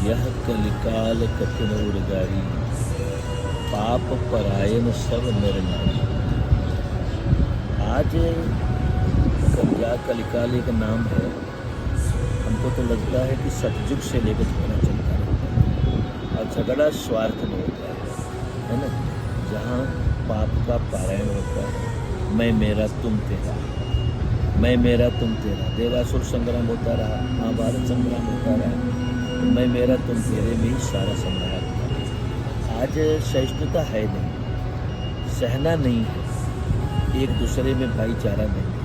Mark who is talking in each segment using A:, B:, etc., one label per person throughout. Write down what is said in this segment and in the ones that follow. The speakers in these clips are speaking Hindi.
A: यह कलिकाल कठिन उर्गारी, पाप परायण सब नर नारी। आज कलिकाल एक नाम है। हमको तो लगता है कि सतयुग से लेकर झगड़ा चलता रहता है और झगड़ा स्वार्थ में होता है ना। जहाँ पाप का पारायण होता है, मैं मेरा तुम तेरा, मैं मेरा तुम तेरा। देवासुर संग्राम होता रहा, महाभारत संग्राम होता रहा, तो मैं मेरा तुम तेरे में ही सारा संग्राम होता। आज सहिष्णुता है नहीं, सहना नहीं है, एक दूसरे में भाईचारा नहीं,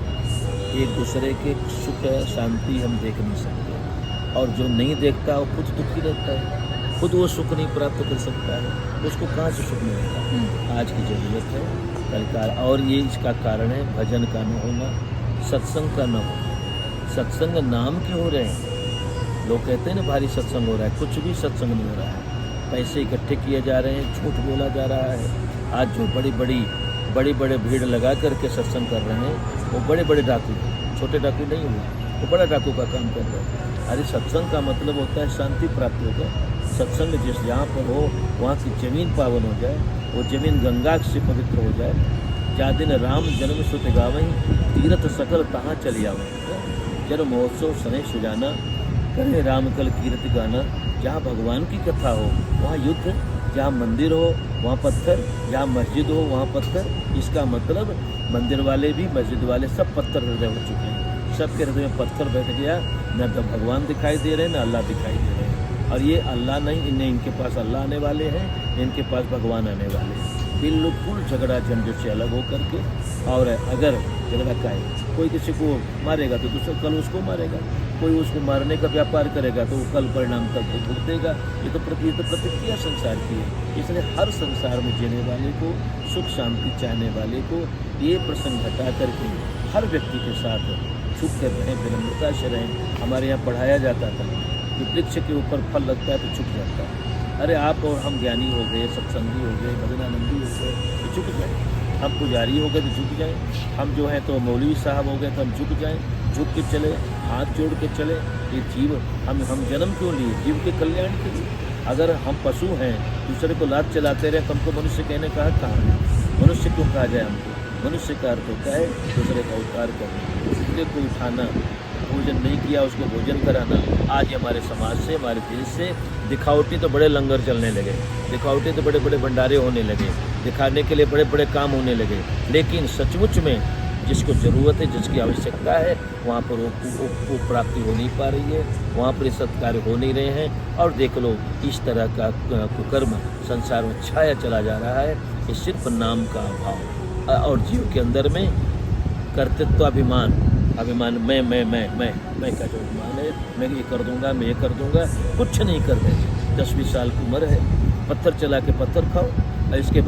A: एक दूसरे के सुख शांति हम देख नहीं सकते। और जो नहीं देखता वो खुद दुखी रहता है, खुद वो सुख नहीं प्राप्त कर सकता है, उसको कहाँ से सुख मिलेगा। आज की ज़रूरत है कलिकाल, और ये इसका कारण है भजन का न होना, सत्संग का न होना। सत्संग नाम के हो रहे हैं, लोग कहते हैं ना भारी सत्संग हो रहा है, कुछ भी सत्संग नहीं हो रहा है। पैसे इकट्ठे किए जा रहे हैं, झूठ बोला जा रहा है। आज जो बड़ी बड़े भीड़ लगा करके सत्संग कर रहे हैं, वो बड़े बड़े डाकू, छोटे डाकू नहीं हुए, वो बड़ा डाकू का काम कर रहे हैं। अरे सत्संग का मतलब होता है शांति प्राप्त होगा। सत्संग जिस जहाँ पर हो वहाँ की जमीन पावन हो जाए, वो जमीन गंगा से पवित्र हो जाए। जा दिन राम जन्म सुत गावहीं, तीर्थ सकल तहाँ चली आवहीं। जन्म महोत्सव सने सुजाना, करे राम कल कीर्ति गाना। जहाँ भगवान की कथा हो वहाँ युद्ध, जहाँ मंदिर हो वहाँ पत्थर, जहाँ मस्जिद हो वहाँ पत्थर। इसका मतलब मंदिर वाले भी मस्जिद वाले सब पत्थर हृदय हो चुके हैं, सबके हृदय में पत्थर बैठ गया। न तो भगवान दिखाई दे रहे हैं, न अल्लाह दिखाई दे रहे हैं। और ये अल्लाह नहीं, इनके पास अल्लाह आने वाले हैं, इनके पास भगवान आने वाले हैं। बिल्कुल झगड़ा झंझट से अलग हो करके। और अगर झगड़ा का है, कोई किसी को मारेगा तो दूसरा कल उसको मारेगा, कोई उसको मारने का व्यापार करेगा तो वो कल परिणाम तक भुगतेगा। ये तो प्रतिक्रिया संसार की है। इसलिए हर संसार में जीने वाले को, सुख शांति चाहने वाले को ये प्रसंग हटा करके हर व्यक्ति के साथ छुप कर रहें, विनम्रता से रहें। हमारे यहाँ पढ़ाया जाता था कि वृक्ष के ऊपर फल लगता है तो छुप जाता है। अरे आप और हम ज्ञानी हो गए, सत्संगी हो गए, भजनानंदी हो गए तो झुक जाए। हम पुजारी हो गए तो झुक जाएं, हम जो है तो मौलवी साहब हो गए तो हम झुक जाएं, झुक के चले, हाथ जोड़ के चले। ये जीव हम जन्म क्यों लिए? जीव के कल्याण के लिए। अगर हम पशु हैं, दूसरे को लात चलाते रहे तो हमको मनुष्य कहने का हक कहाँ है? मनुष्य क्यों कहा जाए हमको? मनुष्य का अर्थ होता है दूसरे का उपकार करना, दूसरे को उठाना, भोजन नहीं किया उसको भोजन कराना। आज हमारे समाज से, हमारे देश से दिखावटी तो बड़े लंगर चलने लगे, दिखावटी तो बड़े बड़े भंडारे होने लगे, दिखाने के लिए बड़े बड़े काम होने लगे। लेकिन सचमुच में जिसको ज़रूरत है, जिसकी आवश्यकता है, वहाँ पर वो प्राप्ति हो नहीं पा रही है, वहाँ पर सत्कार्य हो नहीं रहे हैं। और देख लो इस तरह का कुकर्म संसार में छाया चला जा रहा है। ये सिर्फ नाम का अभाव और जीव के अंदर में कर्तृत्वाभिमान, अभिमान, मैं का जो अभिमान है, मैं ये कर दूंगा, मैं ये कर दूंगा, कुछ नहीं कर रहे। 10-20 साल की उम्र है, पत्थर चला के पत्थर खाओ, और इसके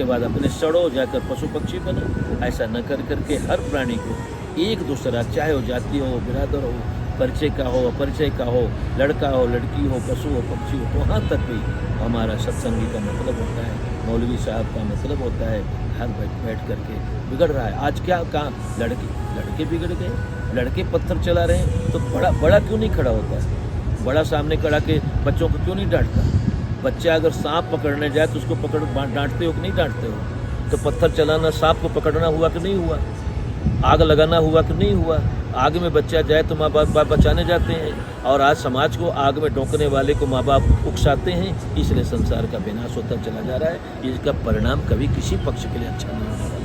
A: बाद अपने सड़ो, जाकर पशु पक्षी बनो। ऐसा न कर करके हर प्राणी को एक दूसरा, चाहे वो जाति हो, बिरादर हो, परिचय का हो, अपरिचय का हो, लड़का हो, लड़की हो, पशु हो, पक्षी हो, वहाँ तक भी हमारा सत्संगी का मतलब होता है, मौलवी साहब का मतलब होता है। हर बैठ करके बिगड़ रहा है। आज क्या कहाँ लड़के बिगड़ गए, लड़के पत्थर चला रहे हैं तो बड़ा क्यों नहीं खड़ा होता है? बड़ा सामने खड़ा के बच्चों को क्यों नहीं डांटता? बच्चा अगर सांप पकड़ने जाए तो उसको डांटते हो कि नहीं डांटते हो? तो पत्थर चलाना, सांप को पकड़ना हुआ कि नहीं हुआ? आग लगाना हुआ कि नहीं हुआ? आग में बच्चा जाए तो माँ बाप बचाने जाते हैं, और आज समाज को आग में ढोकने वाले को माँ बाप उकसाते हैं। इसलिए संसार का विनाश होता चला जा रहा है। इसका परिणाम कभी किसी पक्ष के लिए अच्छा नहीं होगा।